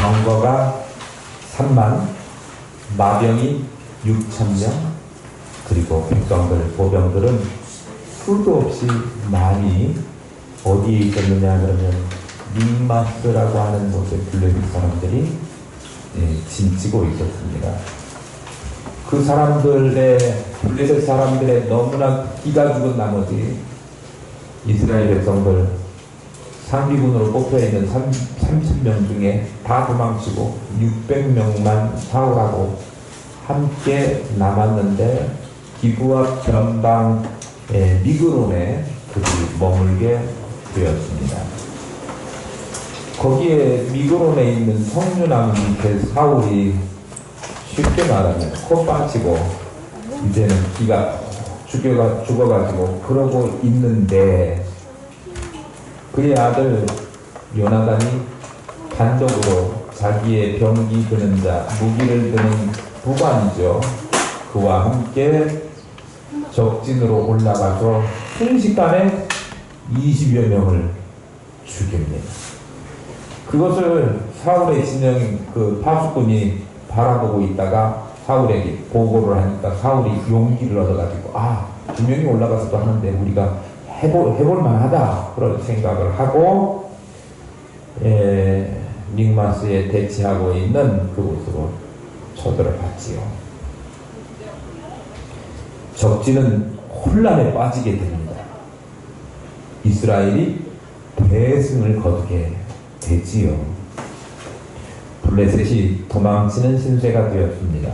병거가 3만, 마병이 6,000명, 그리고 백성들, 보병들은 수도 없이 많이 어디에 있었느냐 그러면 믹마스라고 하는 곳에 블레셋 사람들이 진치고 있었습니다. 그 사람들의, 블레셋 사람들의 너무나 기가 죽은 나머지 이스라엘 백성들 상비군으로 뽑혀있는 30명 중에 다 도망치고 600명만 사울하고 함께 남았는데 기브와 변방 미그론에 그들이 머물게 되었습니다. 거기에 미그론에 있는 성류나무 밑에 사울이 쉽게 말하면 코 빠지고 이제는 기가 죽어가지고 그러고 있는데 그의 아들 요나단이 단독으로 자기의 병기 드는 자, 무기를 드는 부관이죠. 그와 함께 적진으로 올라가서 순식간에 20여 명을 죽입니다. 그것을 사울의 진영 그 파수꾼이 바라보고 있다가 사울에게 보고를 하니까 사울이 용기를 얻어가지고 2명이 올라가서도 하는데 우리가 해볼 만하다 그런 생각을 하고 믹마스에 대치하고 있는 그곳으로 쳐들어 갔지요. 적진은 혼란에 빠지게 됩니다. 이스라엘이 대승을 거두게 되지요. 블레셋이 도망치는 신세가 되었습니다.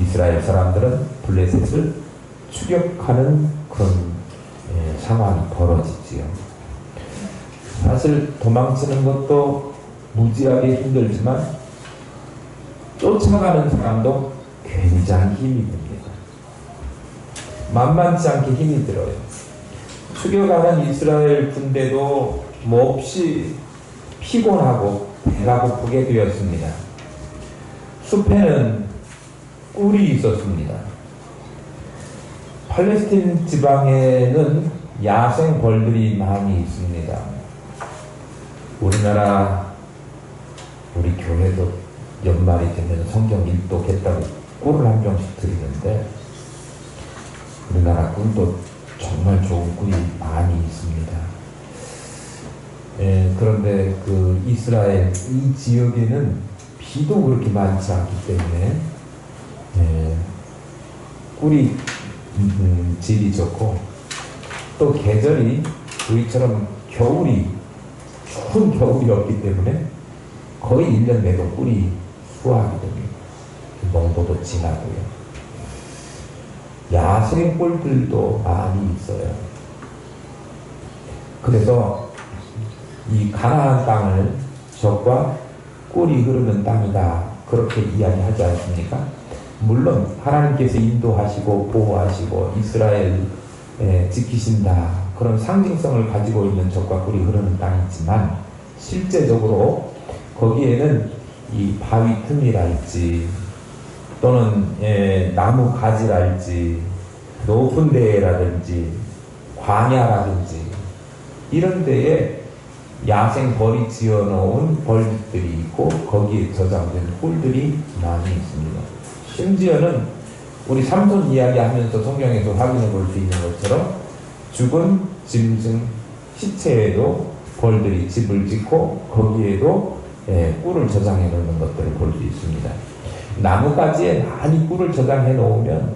이스라엘 사람들은 블레셋을 추격하는 그런 상황이 벌어지지요. 사실 도망치는 것도 무지하게 힘들지만 쫓아가는 사람도 굉장히 힘이 듭니다. 만만치 않게 힘이 들어요. 추격하는 이스라엘 군대도 몹시 피곤하고 배가 고프게 되었습니다. 숲에는 꿀이 있었습니다. 팔레스틴 지방에는 야생 벌들이 많이 있습니다. 우리나라 우리 교회도 연말이 되면 성경 일독했다고 꿀을 한 병씩 드리는데 우리나라 꿀도 정말 좋은 꿀이 많이 있습니다. 그런데 그 이스라엘 이 지역에는 비도 그렇게 많지 않기 때문에 꿀이 질이 좋고 또 계절이 우리처럼 겨울이 추운 겨울이 없기 때문에 거의 1년 내도 꿀이 수확이 됩니다. 농도도 진하고요. 야생 꿀들도 많이 있어요. 그래서 이 가나안 땅을 적과 꿀이 흐르는 땅이다 그렇게 이야기하지 않습니까? 물론 하나님께서 인도하시고 보호하시고 이스라엘 지키신다 그런 상징성을 가지고 있는 적과 꿀이 흐르는 땅이지만 실제적으로 거기에는 이 바위 틈이랄지 또는 나무 가지랄지 높은 데라든지 광야라든지 이런 데에 야생 벌이 지어놓은 벌들이 있고 거기에 저장된 꿀들이 많이 있습니다. 심지어는 우리 삼손 이야기하면서 성경에서 확인해 볼 수 있는 것처럼 죽은 짐승 시체에도 벌들이 집을 짓고 거기에도 꿀을 저장해 놓는 것들을 볼 수 있습니다. 나무가지에 많이 꿀을 저장해 놓으면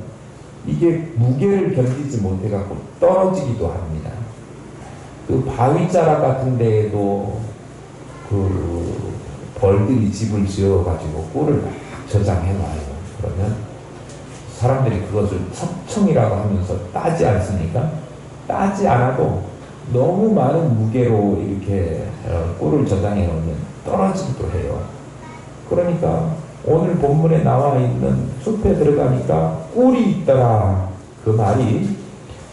이게 무게를 견디지 못해 갖고 떨어지기도 합니다. 그 바위자락 같은 데에도 그 벌들이 집을 지어 가지고 꿀을 막 저장해 놔요. 그러면 사람들이 그것을 섭청이라고 하면서 따지 않습니까? 따지 않아도 너무 많은 무게로 이렇게 꿀을 저장해 놓으면 떨어지기도 해요. 그러니까 오늘 본문에 나와 있는 숲에 들어가니까 꿀이 있더라 그 말이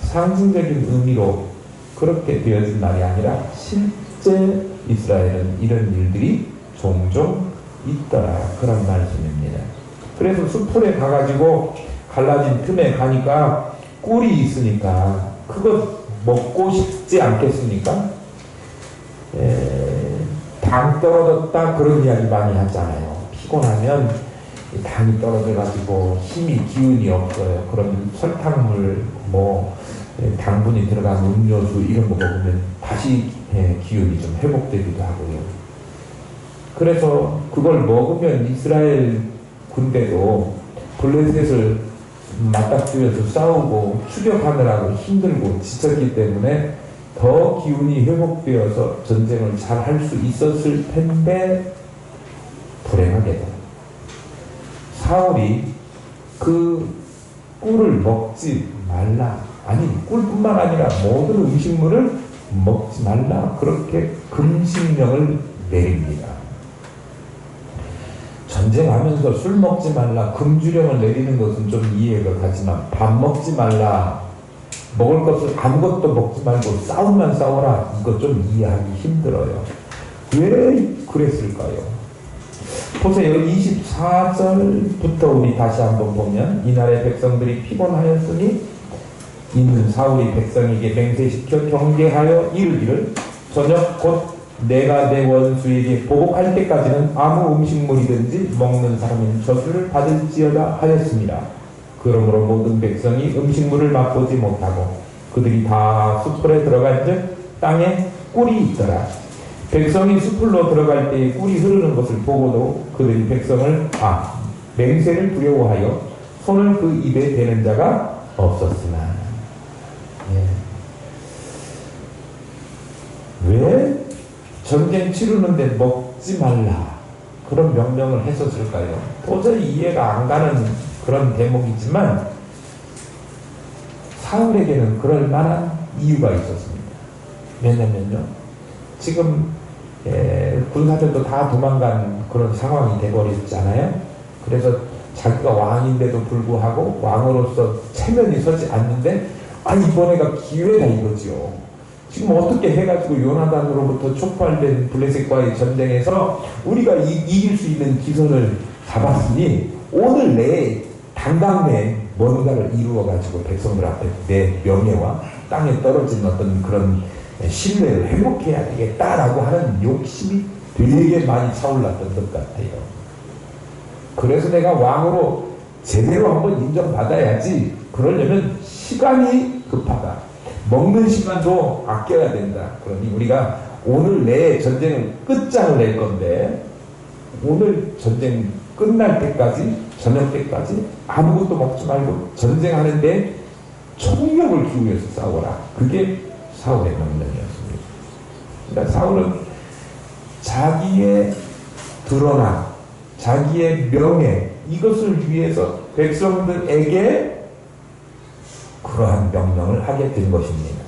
상징적인 의미로 그렇게 되어진 말이 아니라 실제 이스라엘은 이런 일들이 종종 있더라 그런 말씀입니다. 그래서 숲풀에 가가지고 갈라진 틈에 가니까 꿀이 있으니까 그거 먹고 싶지 않겠습니까? 다 당 떨어졌다 그런 이야기 많이 하잖아요. 피곤하면 당이 떨어져가지고 힘이 기운이 없어요. 그러면 설탕물 뭐 당분이 들어간 음료수 이런 거 먹으면 다시 기운이 좀 회복되기도 하고요. 그래서 그걸 먹으면 이스라엘 군대도 블레셋을 맞닥뜨려서 싸우고 추격하느라고 힘들고 지쳤기 때문에 더 기운이 회복되어서 전쟁을 잘 할 수 있었을 텐데 불행하게도 사울이 그 꿀을 먹지 말라, 아니 꿀뿐만 아니라 모든 음식물을 먹지 말라 그렇게 금식령을 내립니다. 전쟁하면서 술 먹지 말라 금주령을 내리는 것은 좀 이해가 가지만 밥 먹지 말라, 먹을 것을 아무것도 먹지 말고 싸움만 싸워라, 이거 좀 이해하기 힘들어요. 왜 그랬을까요? 보세요. 24절부터 우리 다시 한번 보면 이날의 백성들이 피곤하였으니 이는 사울이 백성에게 맹세시켜 경계하여 이르기를 저녁 곧 내가 내 원수에게 보복할 때까지는 아무 음식물이든지 먹는 사람은 저주를 받을지어다 하였습니다. 그러므로 모든 백성이 음식물을 맛보지 못하고 그들이 다 숲풀에 들어간즉 땅에 꿀이 있더라. 백성이 숲풀로 들어갈 때에 꿀이 흐르는 것을 보고도 그들이 맹세를 두려워하여 손을 그 입에 대는 자가 없었으나. 왜 전쟁 치르는데 먹지 말라 그런 명령을 했었을까요? 도저히 이해가 안 가는 그런 대목이지만 사울에게는 그럴 만한 이유가 있었습니다. 왜냐면요, 지금 군사들도 다 도망간 그런 상황이 돼버렸잖아요. 그래서 자기가 왕인데도 불구하고 왕으로서 체면이 서지 않는데 이번에가 기회다 이거지요. 지금 어떻게 해가지고 요나단으로부터 촉발된 블레셋과의 전쟁에서 우리가 이길 수 있는 기선을 잡았으니 오늘 내에 당장 내에 뭔가를 이루어가지고 백성들 앞에 내 명예와 땅에 떨어진 어떤 그런 신뢰를 회복해야 되겠다라고 하는 욕심이 되게 많이 차올랐던 것 같아요. 그래서 내가 왕으로 제대로 한번 인정받아야지. 그러려면 시간이 급하다. 먹는 시간도 아껴야 된다. 그러니 우리가 오늘 내에 전쟁을 끝장을 낼 건데 오늘 전쟁 끝날 때까지, 저녁 때까지 아무것도 먹지 말고 전쟁하는데 총력을 기울여서 싸워라. 그게 사울의 명령이었습니다. 그러니까 사울은 자기의 드러남, 자기의 명예, 이것을 위해서 백성들에게 그러한 명령을 하게 된 것입니다.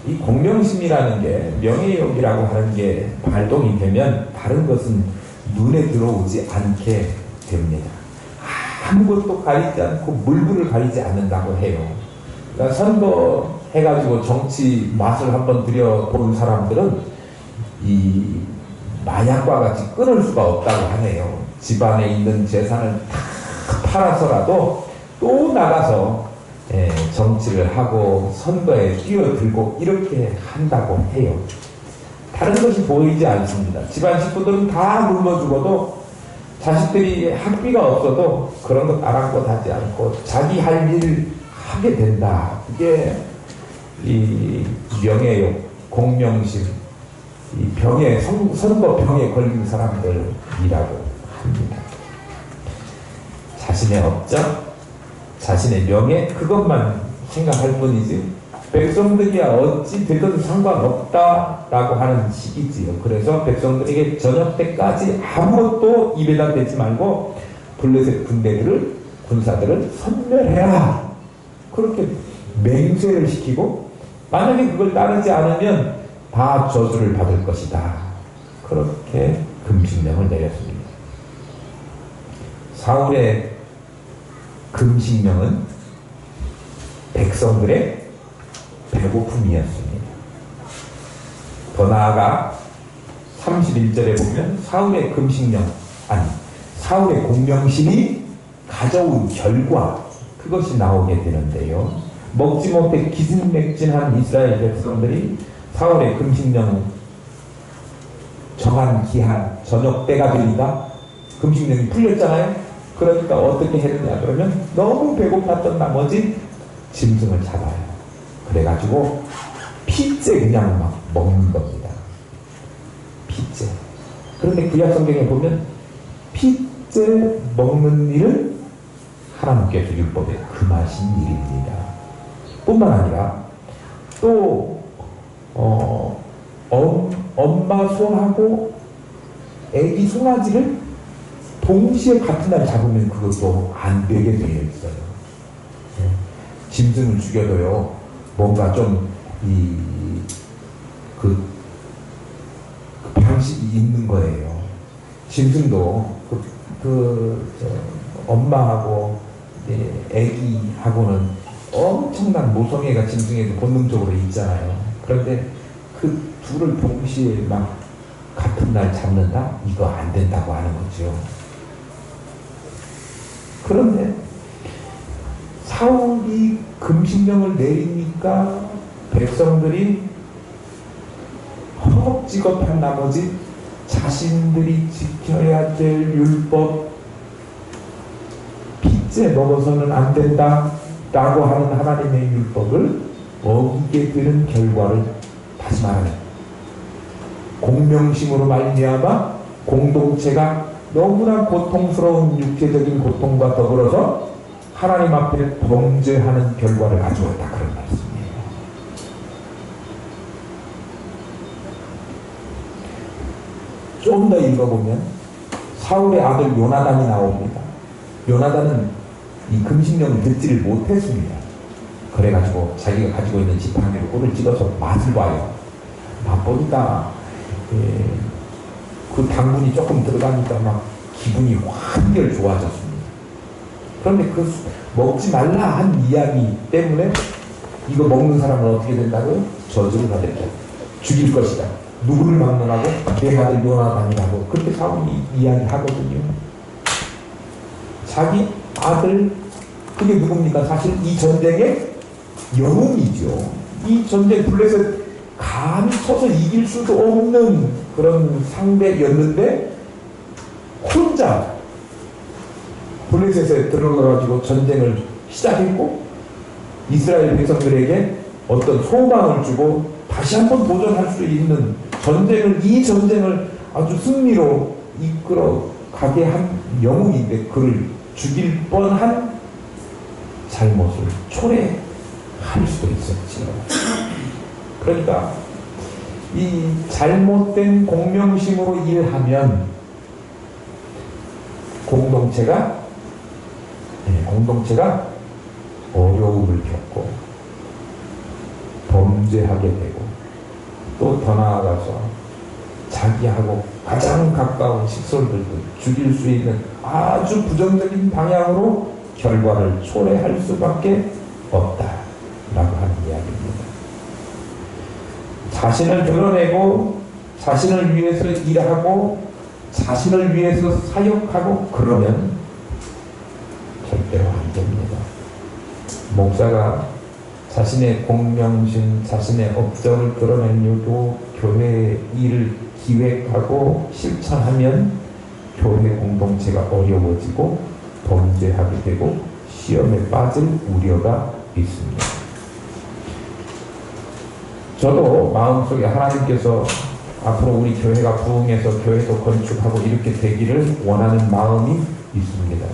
이 공명심이라는 게, 명예욕이라고 하는 게 발동이 되면 다른 것은 눈에 들어오지 않게 됩니다. 아무것도 가리지 않고 물불을 가리지 않는다고 해요. 그러니까 선거해가지고 정치 맛을 한번 들여본 사람들은 이 마약과 같이 끊을 수가 없다고 하네요. 집안에 있는 재산을 다 팔아서라도 또 나가서 정치를 하고 선거에 뛰어들고 이렇게 한다고 해요. 다른 것이 보이지 않습니다. 집안 식구들은 다 굶어 죽어도 자식들이 학비가 없어도 그런 것 아랑곳하지 않고 자기 할 일 하게 된다. 그게 이 명예욕, 공명심, 이 병에, 선거병에 걸린 사람들이라고 합니다. 자신의 업적, 자신의 명예, 그것만 생각할 뿐이지 백성들이야 어찌 되든 상관없다라고 하는 시기지요. 그래서 백성들에게 저녁 때까지 아무것도 입에다 대지 말고 블레셋 군사들을 섬멸해라. 그렇게 맹세를 시키고 만약에 그걸 따르지 않으면 다 저주를 받을 것이다. 그렇게 금식령을 내렸습니다. 사울의 금식령은 백성들의 배고픔이었습니다. 더 나아가 31절에 보면 사울의 금식령, 사울의 공명심이 가져온 결과, 그것이 나오게 되는데요. 먹지 못해 기진맥진한 이스라엘 백성들이 사울의 금식령을 정한 기한 저녁 때가 되니까 금식령이 풀렸잖아요. 그러니까 어떻게 했느냐 그러면 너무 배고팠던 나머지 짐승을 잡아요. 그래가지고 핏째 그냥 막 먹는 겁니다. 핏째. 그런데 구약 성경에 보면 핏째 먹는 일은 하나님께서 율법에 금하신 일입니다. 뿐만 아니라 또 엄마 소하고 애기 송아지를 동시에 같은 날 잡으면 그것도 안 되게 되어 있어요. 짐승을 죽여도요, 뭔가 좀 그 방식이 있는 거예요. 짐승도 엄마하고 애기하고는 엄청난 모성애가 짐승에도 본능적으로 있잖아요. 그런데 그 둘을 동시에 막 같은 날 잡는다? 이거 안 된다고 하는 거죠. 그런데 사울이 금식령을 내리니까 백성들이 허겁지겁한 나머지 자신들이 지켜야 될 율법, 핏째 먹어서는 안 된다 라고 하는 하나님의 율법을 어기게 되는 결과를, 다시 말하면 공명심으로 말미암아 공동체가 너무나 고통스러운 육체적인 고통과 더불어서 하나님 앞에 범죄하는 결과를 가져왔다, 그런 말씀이에요. 좀 더 읽어보면 사울의 아들 요나단이 나옵니다. 요나단은 이 금식령을 듣지를 못했습니다. 그래가지고 자기가 가지고 있는 지팡이로 꿀을 찍어서 맛을 봐요. 맛보니까 그 당분이 조금 들어가니까 막 기분이 한결 좋아졌습니다. 그런데 그 먹지 말라 한 이야기 때문에 이거 먹는 사람은 어떻게 된다고요? 저주를 받았다. 죽일 것이다. 누구를 막론하고? 내 아들 요나단이라고 그렇게 사울이 이야기하거든요. 자기 아들, 그게 누굽니까? 사실 이 전쟁의 영웅이죠. 이 전쟁 블레셋 감히 쳐서 이길 수도 없는 그런 상대였는데 혼자 블레셋에 들어가가지고 전쟁을 시작했고 이스라엘 백성들에게 어떤 소망을 주고 다시 한번 도전할 수 있는 이 전쟁을 아주 승리로 이끌어 가게 한 영웅인데 그를 죽일 뻔한 잘못을 초래할 수도 있었지요. 그러니까 이 잘못된 공명심으로 일하면 공동체가 어려움을 겪고 범죄하게 되고 또 더 나아가서 자기하고 가장 가까운 식솔들도 죽일 수 있는 아주 부정적인 방향으로 결과를 초래할 수밖에 없다라고 하는 이야기입니다. 자신을 드러내고 자신을 위해서 일하고 자신을 위해서 사역하고 그러면 절대로 안 됩니다. 목사가 자신의 공명심, 자신의 업적을 드러낸 이유도 교회의 일을 기획하고 실천하면 교회 공동체가 어려워지고 범죄하게 되고 시험에 빠질 우려가 있습니다. 저도 마음속에 하나님께서 앞으로 우리 교회가 부흥해서 교회도 건축하고 이렇게 되기를 원하는 마음이 있습니다.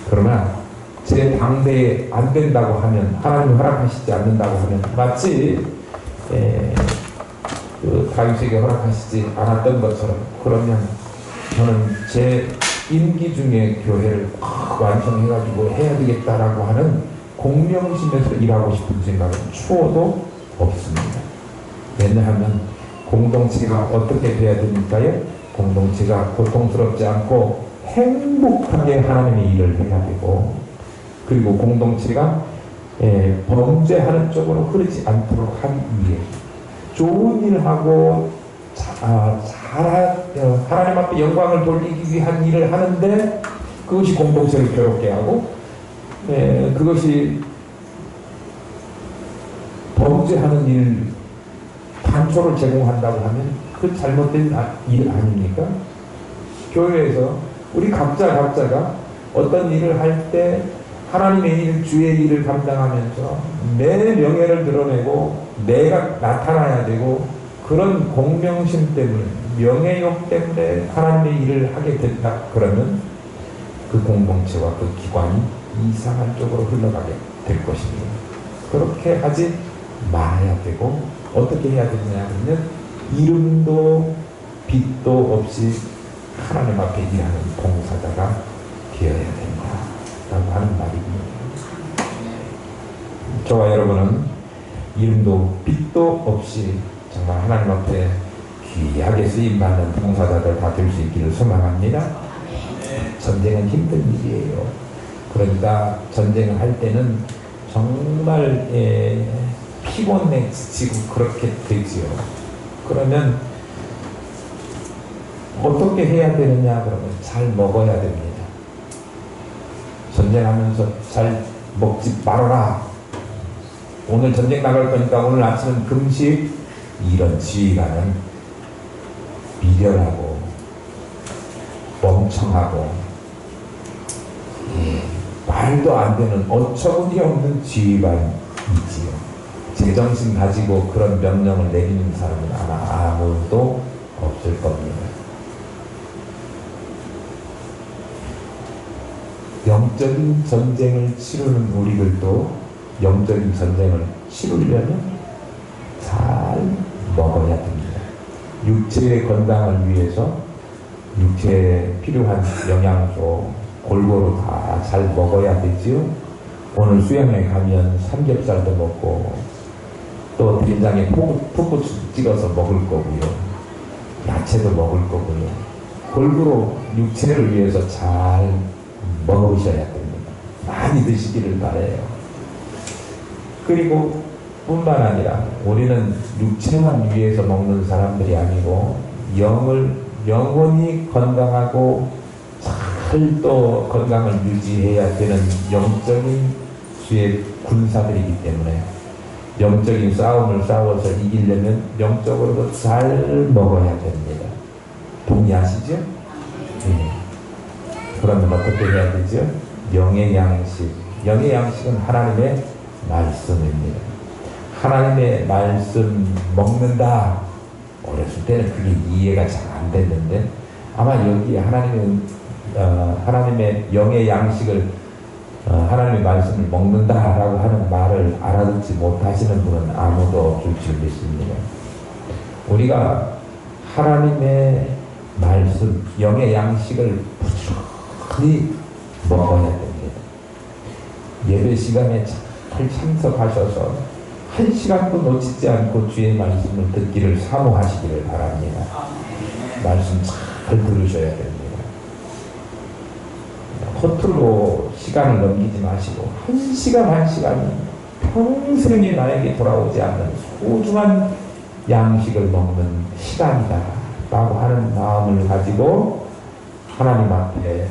그러나 제 당대에 안 된다고 하면, 하나님이 허락하시지 않는다고 하면 마치 그 다윗에게 허락하시지 않았던 것처럼, 그러면 저는 제 임기 중에 교회를 완성해가지고 해야 되겠다라고 하는 공명심에서 일하고 싶은 생각은 추워도 없습니다. 왜냐하면 공동체가 어떻게 돼야 됩니까요? 공동체가 고통스럽지 않고 행복하게 하나님의 일을 해야 되고, 그리고 공동체가 범죄하는 쪽으로 흐르지 않도록 하기 위해 좋은 일을 하고 하나님 앞에 영광을 돌리기 위한 일을 하는데 그것이 공동체를 괴롭게 하고 그것이 범죄하는 일 단초를 제공한다고 하면 그 잘못된 일 아닙니까? 교회에서 우리 각자가 어떤 일을 할 때 하나님의 일, 주의 일을 감당하면서 내 명예를 드러내고 내가 나타나야 되고 그런 공명심 때문에 명예욕 때문에 하나님의 일을 하게 된다. 그러면 그 공동체와 그 기관이 이상한 쪽으로 흘러가게 될 것입니다. 그렇게 하지 말아야 되고 어떻게 해야 되느냐 하면 이름도 빛도 없이 하나님 앞에 일하는 봉사자가 되어야 된다 라고 하는 말입니다. 저와 여러분은 이름도 빛도 없이 정말 하나님 앞에 귀하게 쓰임받는 봉사자들 다 될 수 있기를 소망합니다. 전쟁은 힘든 일이에요. 그러니까 전쟁을 할 때는 정말 피곤해 지치고 그렇게 되지요. 그러면 어떻게 해야 되느냐 그러면 잘 먹어야 됩니다. 전쟁하면서 잘 먹지 말아라. 오늘 전쟁 나갈 거니까 오늘 아침은 금식. 이런 지휘관은 미련하고 멍청하고 말도 안 되는 어처구니 없는 지휘관이지요. 제정신 가지고 그런 명령을 내리는 사람은 아마 아무도 없을 겁니다. 영적인 전쟁을 치르는 우리들도 영적인 전쟁을 치르려면 잘 먹어야 됩니다. 육체의 건강을 위해서 육체에 필요한 영양소 골고루 다 잘 먹어야 되지요. 오늘 수영에 가면 삼겹살도 먹고 또 된장에 푹푹 찍어서 먹을 거고요. 야채도 먹을 거고요. 골고루 육체를 위해서 잘 먹으셔야 됩니다. 많이 드시기를 바라요. 그리고 뿐만 아니라 우리는 육체만 위해서 먹는 사람들이 아니고 영혼이 건강하고 잘 또 건강을 유지해야 되는 영적인 주의 군사들이기 때문에 영적인 싸움을 싸워서 이기려면 영적으로도 잘 먹어야 됩니다. 동의하시죠? 네. 그러면 어떻게 해야 되죠? 영의 양식. 영의 양식은 하나님의 말씀입니다. 하나님의 말씀 먹는다. 어렸을 때는 그게 이해가 잘 안 됐는데 아마 여기 하나님의 영의 양식을 하나님의 말씀을 먹는다라고 하는 말을 알아듣지 못하시는 분은 아무도 없을 줄 믿습니다. 우리가 하나님의 말씀, 영의 양식을 부지런히 먹어야 됩니다. 예배 시간에 잘 참석하셔서 한 시간도 놓치지 않고 주의 말씀을 듣기를 사모하시기를 바랍니다. 말씀 잘 들으셔야 됩니다. 허투루 시간을 넘기지 마시고 한 시간이 평생에 나에게 돌아오지 않는 소중한 양식을 먹는 시간이다 라고 하는 마음을 가지고 하나님 앞에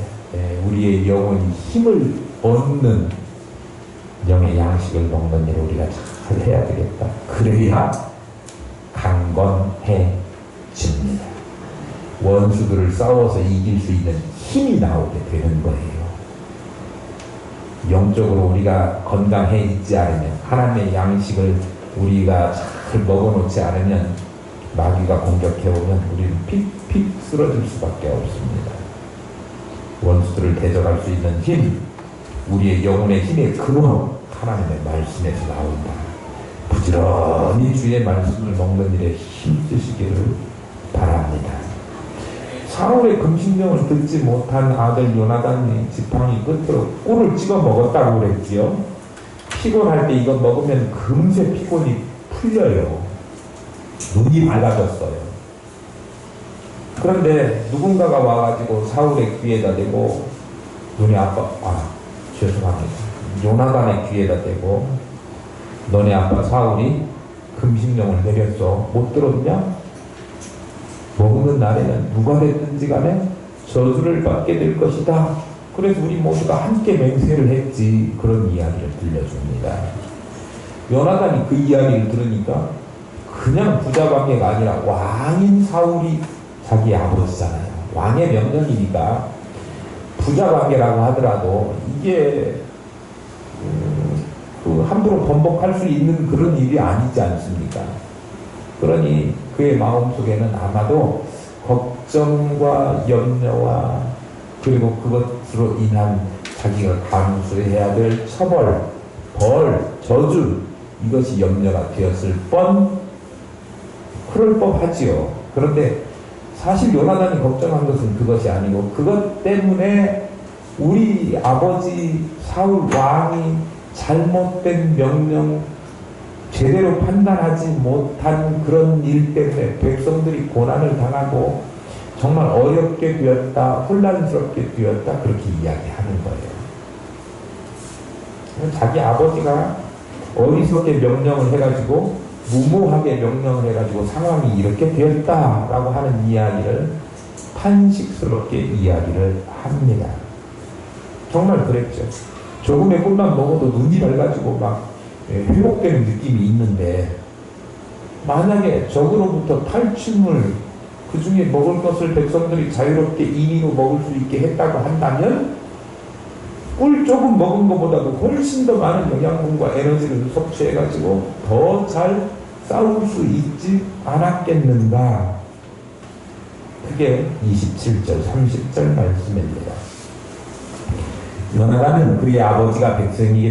우리의 영혼이 힘을 얻는 영의 양식을 먹는 일을 우리가 잘 해야 되겠다. 그래야 강건해집니다. 원수들을 싸워서 이길 수 있는 힘이 나오게 되는 거예요. 영적으로 우리가 건강해 있지 않으면 하나님의 양식을 우리가 잘 먹어놓지 않으면 마귀가 공격해오면 우리는 픽픽 쓰러질 수밖에 없습니다. 원수들을 대적할 수 있는 힘, 우리의 영혼의 힘의 근원 하나님의 말씀에서 나온다. 부지런히 주의 말씀을 먹는 일에 힘쓰시기를 바랍니다. 사울의 금신령을 듣지 못한 아들 요나단이 지팡이 끝으로 꿀을 찍어 먹었다고 그랬지요. 피곤할 때 이거 먹으면 금세 피곤이 풀려요. 눈이 밝아졌어요. 그런데 누군가가 와가지고 사울의 귀에다 대고 죄송합니다. 요나단의 귀에다 대고 너네 아빠 사울이 금신령을 내렸어. 못 들었냐? 먹는 날에는 누가 됐든지 간에 저주를 받게 될 것이다. 그래서 우리 모두가 함께 맹세를 했지. 그런 이야기를 들려줍니다. 요나단이 그 이야기를 들으니까 그냥 부자 관계가 아니라 왕인 사울이 자기 아버지잖아요. 왕의 명령이니까 부자 관계라고 하더라도 이게 함부로 번복할 수 있는 그런 일이 아니지 않습니까? 그러니 그의 마음속에는 아마도 걱정과 염려와 그리고 그것으로 인한 자기가 감수해야 될 처벌, 벌, 저주 이것이 염려가 되었을 그럴 법하지요. 그런데 사실 요나단이 걱정한 것은 그것이 아니고 그것 때문에 우리 아버지 사울 왕이 잘못된 명령 제대로 판단하지 못한 그런 일 때문에 백성들이 고난을 당하고 정말 어렵게 되었다, 혼란스럽게 되었다 그렇게 이야기하는 거예요. 자기 아버지가 어리석게 명령을 해가지고 무모하게 명령을 해가지고 상황이 이렇게 되었다라고 하는 이야기를 탄식스럽게 이야기를 합니다. 정말 그랬죠. 조금의 꿈만 먹어도 눈이 밝아지고 막 회복되는 느낌이 있는데 만약에 적으로부터 탈취물 그 중에 먹을 것을 백성들이 자유롭게 임의로 먹을 수 있게 했다고 한다면 꿀 조금 먹은 것보다도 훨씬 더 많은 영양분과 에너지를 섭취해가지고 더 잘 싸울 수 있지 않았겠는가. 그게 27절 30절 말씀입니다. 요나단은 그의 아버지가 백성에게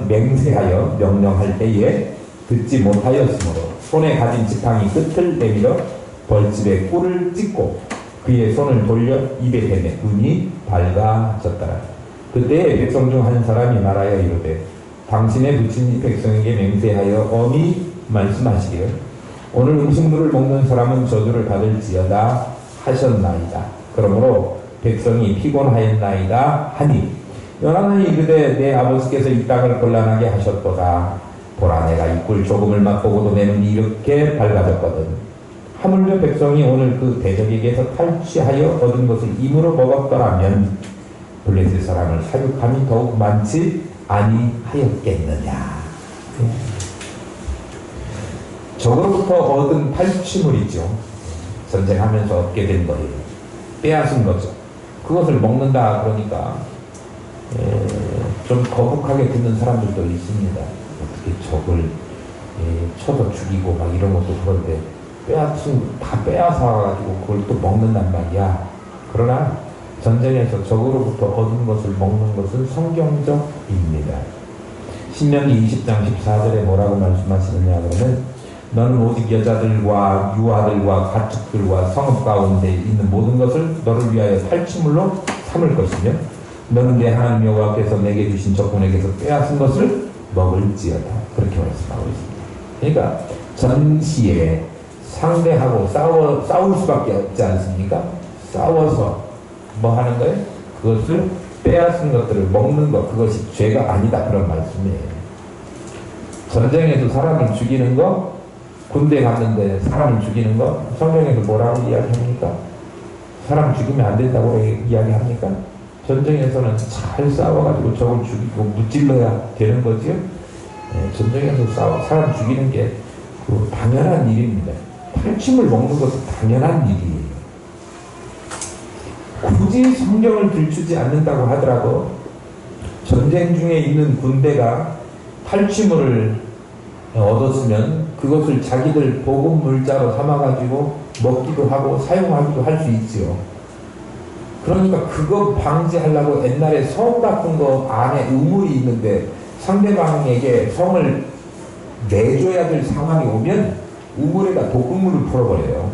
맹세하여 명령할 때에 듣지 못하였으므로 손에 가진 지팡이 끝을 내밀어 벌집에 꿀을 찍고 그의 손을 돌려 입에 대매 눈이 밝아졌더라. 그때 백성 중 한 사람이 말하여 이르되 당신의 부친 이 백성에게 맹세하여 엄히 말씀하시기를 오늘 음식물을 먹는 사람은 저주를 받을지어다 하셨나이다. 그러므로 백성이 피곤하였나이다 하니 요나단이 이르되 내 아버지께서 이 땅을 곤란하게 하셨도다. 보라 내가 이 꿀 조금을 맛보고도 내 눈이 이렇게 밝아졌거든. 하물며 백성이 오늘 그 대적에게서 탈취하여 얻은 것을 임으로 먹었더라면 블레셋 사람을 사육함이 더욱 많지 아니하였겠느냐. 적으로부터 얻은 탈취물이죠. 전쟁하면서 얻게 된 거예요. 빼앗은 거죠. 그것을 먹는다 그러니까 좀 거북하게 듣는 사람들도 있습니다. 어떻게 적을 쳐서 죽이고 막 이런 것도 그런데 다 빼앗아가지고 그걸 또 먹는단 말이야. 그러나 전쟁에서 적으로부터 얻은 것을 먹는 것은 성경적입니다. 신명기 20장 14절에 뭐라고 말씀하시느냐 그러면 너는 오직 여자들과 유아들과 가축들과 성읍 가운데 있는 모든 것을 너를 위하여 탈취물로 삼을 것이며 너는 내 하나님 여호와께서 내게 주신 적군에게서 빼앗은 것을 먹을지어다. 그렇게 말씀하고 있습니다. 그러니까 전시에 상대하고 싸울 수밖에 없지 않습니까? 싸워서 뭐 하는 거예요? 그것을 빼앗은 것들을 먹는 것, 그것이 죄가 아니다. 그런 말씀이에요. 전쟁에서 사람을 죽이는 거, 군대 갔는데 사람을 죽이는 거, 성경에서 뭐라고 이야기합니까? 사람 죽이면 안 된다고 이야기합니까? 전쟁에서는 잘 싸워가지고 적을 죽이고 무찔러야 되는 거지요. 전쟁에서 사람 죽이는 게 당연한 일입니다. 탈취물 먹는 것도 당연한 일이에요. 굳이 성경을 들추지 않는다고 하더라도 전쟁 중에 있는 군대가 탈취물을 얻었으면 그것을 자기들 보급 물자로 삼아가지고 먹기도 하고 사용하기도 할 수 있지요. 그러니까 그거 방지하려고 옛날에 성 같은 거 안에 우물이 있는데 상대방에게 성을 내줘야 될 상황이 오면 우물에다 독극물을 풀어버려요.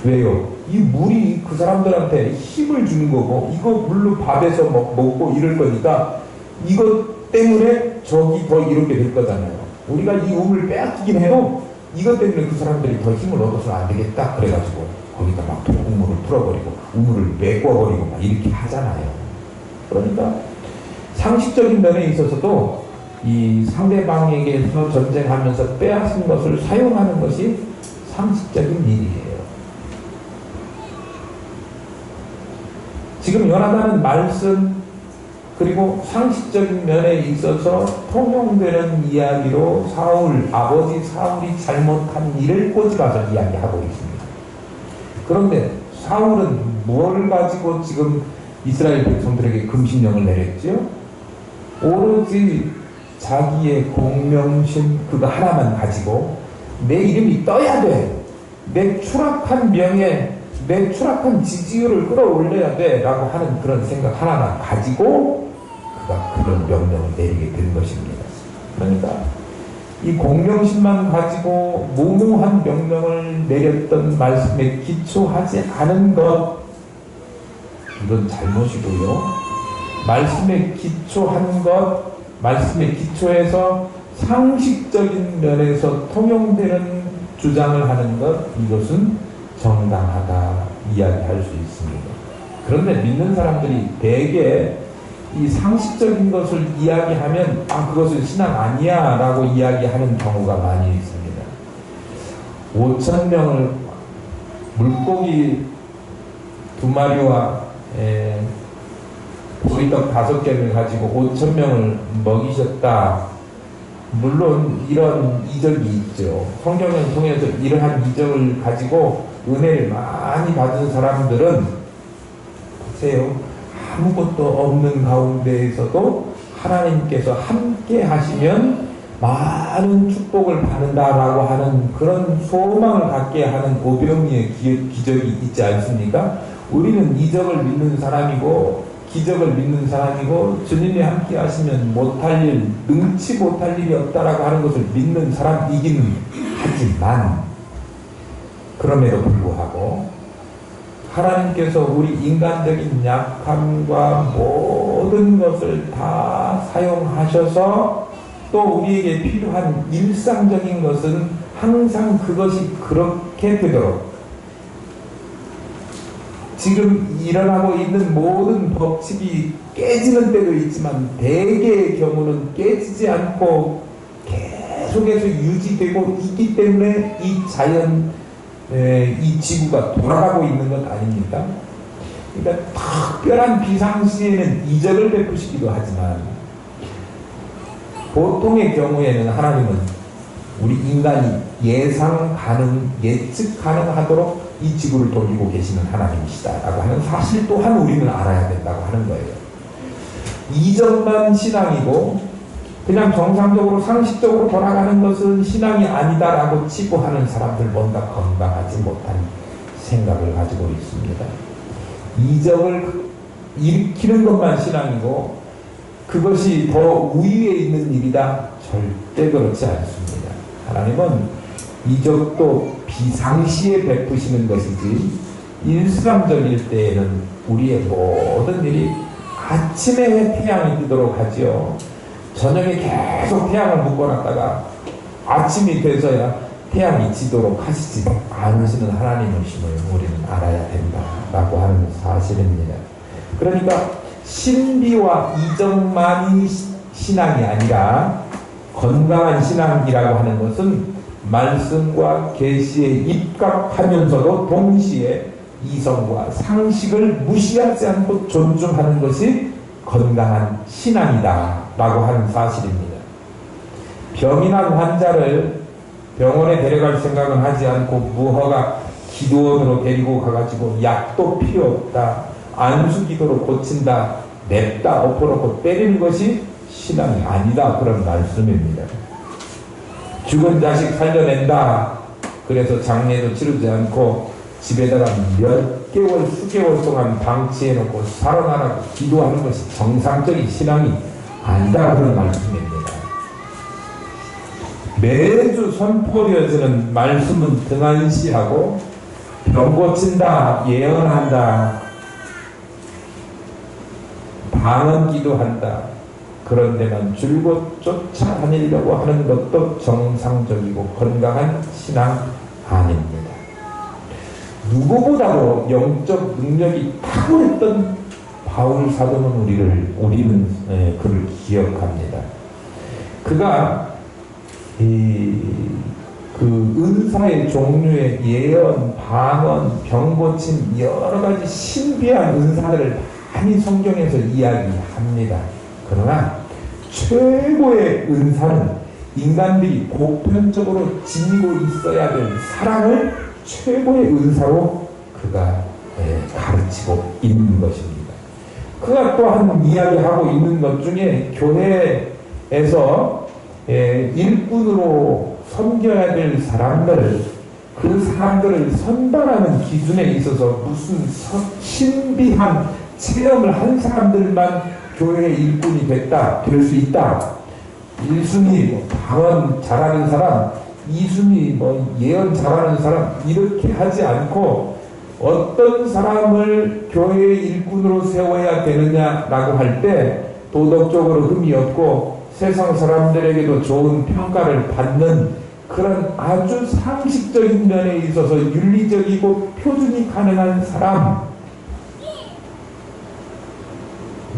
왜요? 이 물이 그 사람들한테 힘을 주는 거고 이거 물로 밥에서 먹고 이럴 거니까 이것 때문에 적이 더 이렇게 될 거잖아요. 우리가 이 우물을 빼앗기긴 해도 이것 때문에 그 사람들이 더 힘을 얻어서는 안 되겠다 그래가지고 거기다 막 독극물을 풀어버리고 우물을 메꿔버리고 막 이렇게 하잖아요. 그러니까 상식적인 면에 있어서도 이 상대방에게서 전쟁하면서 빼앗은 것을 사용하는 것이 상식적인 일이에요. 지금 요나단은 말씀 그리고 상식적인 면에 있어서 통용되는 이야기로 아버지 사울이 잘못한 일을 꼬집어서 이야기하고 있습니다. 그런데 사울은 무엇을 가지고 지금 이스라엘 백성들에게 금신령을 내렸죠? 오로지 자기의 공명심 그거 하나만 가지고 내 이름이 떠야 돼. 내 추락한 명예, 내 추락한 지지율을 끌어올려야 돼 라고 하는 그런 생각 하나만 가지고 그가 그런 명령을 내리게 된 것입니다. 그러니까 이 공명심만 가지고 무모한 명령을 내렸던 말씀에 기초하지 않은 것, 이건 잘못이고요. 말씀에 기초한 것, 말씀에 기초해서 상식적인 면에서 통용되는 주장을 하는 것, 이것은 정당하다 이야기할 수 있습니다. 그런데 믿는 사람들이 대개 이 상식적인 것을 이야기하면 그것은 신앙 아니야 라고 이야기하는 경우가 많이 있습니다. 5,000명을 물고기 2마리와 보리떡 5개를 가지고 5,000명을 먹이셨다. 물론 이런 이적이 있죠. 성경을 통해서 이러한 이적을 가지고 은혜를 많이 받은 사람들은 보세요. 아무것도 없는 가운데에서도 하나님께서 함께 하시면 많은 축복을 받는다라고 하는 그런 소망을 갖게 하는 오병이의 기적이 있지 않습니까? 우리는 이적을 믿는 사람이고 기적을 믿는 사람이고 주님이 함께 하시면 못할 일, 능치 못할 일이 없다라고 하는 것을 믿는 사람이기는 하지만 그럼에도 불구하고 하나님께서 우리 인간적인 약함과 모든 것을 다 사용하셔서 또 우리에게 필요한 일상적인 것은 항상 그것이 그렇게 되도록 지금 일어나고 있는 모든 법칙이 깨지는 때도 있지만 대개의 경우는 깨지지 않고 계속해서 유지되고 있기 때문에 이 자연, 이 지구가 돌아가고 있는 것 아닙니까? 그러니까 특별한 비상시에는 이적을 베푸시기도 하지만 보통의 경우에는 하나님은 우리 인간이 예측 가능하도록 이 지구를 돌리고 계시는 하나님이시다라고 하는 사실 또한 우리는 알아야 된다고 하는 거예요. 이적만 신앙이고 그냥 정상적으로 상식적으로 돌아가는 것은 신앙이 아니다라고 치부하는 사람들 뭔가 건강하지 못한 생각을 가지고 있습니다. 이적을 일으키는 것만 신앙이고 그것이 더 우위에 있는 일이다? 절대 그렇지 않습니다. 하나님은 이적도 비상시에 베푸시는 것이지 일상적일 때에는 우리의 모든 일이 아침에 태양이 뜨도록 하지요. 저녁에 계속 태양을 묶어놨다가 아침이 돼서야 태양이 지도록 하시지 않으시는 하나님이심을 우리는 알아야 된다라고 하는 사실입니다. 그러니까 신비와 이적만이 신앙이 아니라 건강한 신앙이라고 하는 것은 말씀과 계시에 입각하면서도 동시에 이성과 상식을 무시하지 않고 존중하는 것이 건강한 신앙이다 라고 하는 사실입니다. 병이 난 환자를 병원에 데려갈 생각은 하지 않고 무허가 기도원으로 데리고 가가지고 약도 필요 없다, 안수기도로 고친다, 냅다 엎어놓고 때리는 것이 신앙이 아니다, 그런 말씀입니다. 죽은 자식 살려낸다, 그래서 장례도 치르지 않고 집에다가 몇 개월, 수개월 동안 방치해놓고 살아나라고 기도하는 것이 정상적인 신앙이 아니다, 그런 말씀입니다. 매주 선포되어지는 말씀은 등한시하고 병 고친다, 예언한다, 방언 기도한다, 그런 데만 줄곧 쫓아다니려고 하는 것도 정상적이고 건강한 신앙 아닙니다. 누구보다도 영적 능력이 탁월했던 바울 사도는 우리는 그를 기억합니다. 그가 그 은사의 종류의 예언, 방언, 병 고침 여러 가지 신비한 은사들을 많이 성경에서 이야기합니다. 그러나 최고의 은사는 인간들이 보편적으로 지니고 있어야 될 사랑을 최고의 은사로 그가 가르치고 있는 것입니다. 그가 또한 이야기하고 있는 것 중에 교회에서 일꾼으로 섬겨야 될 사람들, 그 사람들을 선발하는 기준에 있어서 무슨 신비한 체험을 한 사람들만 교회의 일꾼이 됐다, 될 수 있다. 1순위 방언 잘하는 사람, 2순위 예언 잘하는 사람, 이렇게 하지 않고 어떤 사람을 교회의 일꾼으로 세워야 되느냐라고 할 때 도덕적으로 흠이 없고 세상 사람들에게도 좋은 평가를 받는 그런 아주 상식적인 면에 있어서 윤리적이고 표준이 가능한 사람,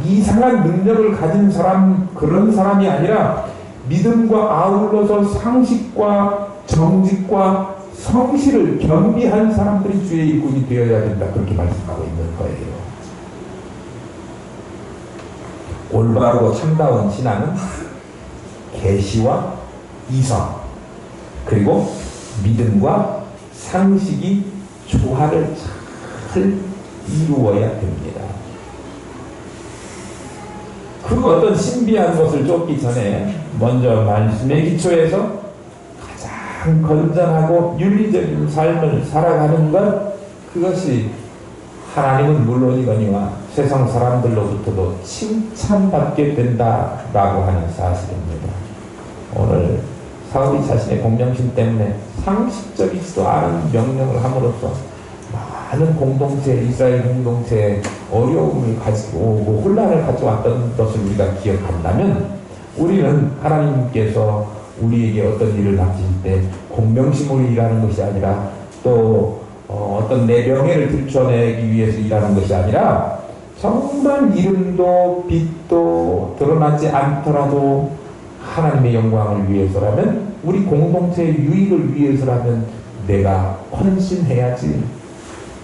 이상한 능력을 가진 사람, 그런 사람이 아니라 믿음과 아울러서 상식과 정직과 성실을 겸비한 사람들이 주의 일꾼이 되어야 된다, 그렇게 말씀하고 있는 거예요. 올바르고 참다운 신앙은 계시와 이성 그리고 믿음과 상식이 조화를 잘 이루어야 됩니다. 그 어떤 신비한 것을 쫓기 전에 먼저 말씀의 기초에서 가장 건전하고 윤리적인 삶을 살아가는 것, 그것이 하나님은 물론이거니와 세상 사람들로부터도 칭찬받게 된다라고 하는 사실입니다. 오늘 사울이 자신의 공명심 때문에 상식적이지도 않은 명령을 함으로써 많은 공동체, 이스라엘 공동체에 어려움을 가지고 오고 혼란을 가져왔던 것을 우리가 기억한다면, 우리는 하나님께서 우리에게 어떤 일을 맡길 때 공명심으로 일하는 것이 아니라 또 어떤 내 명예를 들춰내기 위해서 일하는 것이 아니라 정말 이름도 빛도 드러나지 않더라도 하나님의 영광을 위해서라면, 우리 공동체의 유익을 위해서라면 내가 헌신해야지,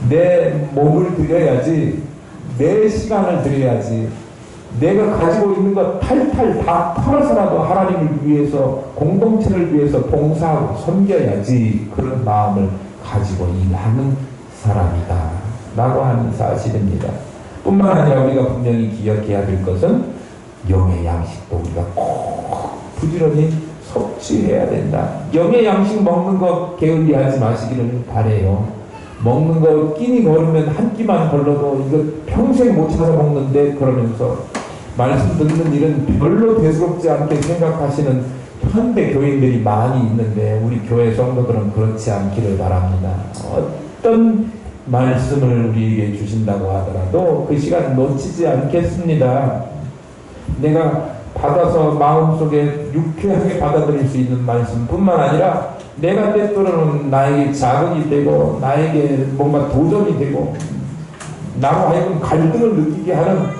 내 몸을 드려야지, 내 시간을 드려야지, 내가 가지고 있는 것 탈탈 다 털어서라도 하나님을 위해서, 공동체를 위해서 봉사하고 섬겨야지, 그런 마음을 가지고 일하는 사람이다 라고 하는 사실입니다. 뿐만 아니라 우리가 분명히 기억해야 될 것은 영의 양식도 우리가 꼭 부지런히 섭취해야 된다. 영의 양식 먹는 거 게을리하지 마시기를 바래요. 먹는 거 끼니 걸으면 한 끼만 걸러도 이거 평생 못 찾아 먹는데, 그러면서 말씀 듣는 일은 별로 대수롭지 않게 생각하시는 현대 교인들이 많이 있는데, 우리 교회 성도들은 그렇지 않기를 바랍니다. 어떤 말씀을 우리에게 주신다고 하더라도 그 시간 놓치지 않겠습니다. 내가 받아서 마음속에 유쾌하게 받아들일 수 있는 말씀뿐만 아니라 내가 때때로는 나에게 자극이 되고 나에게 뭔가 도전이 되고 나로 하여금 갈등을 느끼게 하는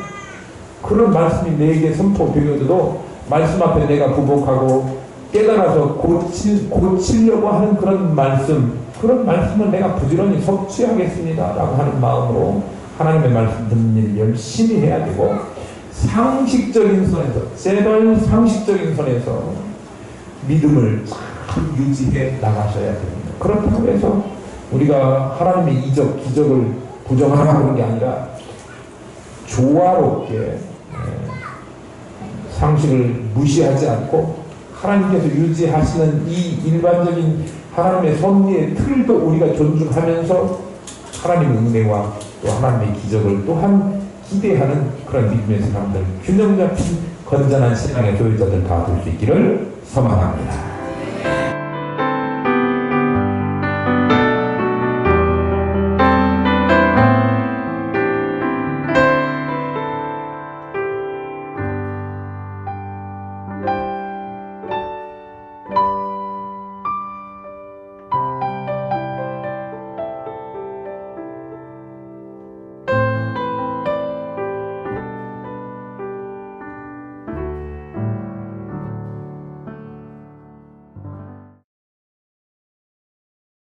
그런 말씀이 내게 선포되어도 말씀 앞에 내가 부복하고 깨달아서 고치려고 하는 그런 말씀을 내가 부지런히 섭취하겠습니다 라고 하는 마음으로 하나님의 말씀 듣는 일을 열심히 해야 되고, 상식적인 선에서, 제발 상식적인 선에서 믿음을 잘 유지해 나가셔야 됩니다. 그렇다고 해서 우리가 하나님의 이적, 기적을 부정하는 게 아니라 조화롭게 상식을 무시하지 않고 하나님께서 유지하시는 이 일반적인 하나님의 섭리의 틀도 우리가 존중하면서 하나님의 은혜와 또 하나님의 기적을 또한 기대하는 그런 믿음의 사람들, 균형 잡힌 건전한 신앙의 교회자들 다 될 수 있기를 소망합니다.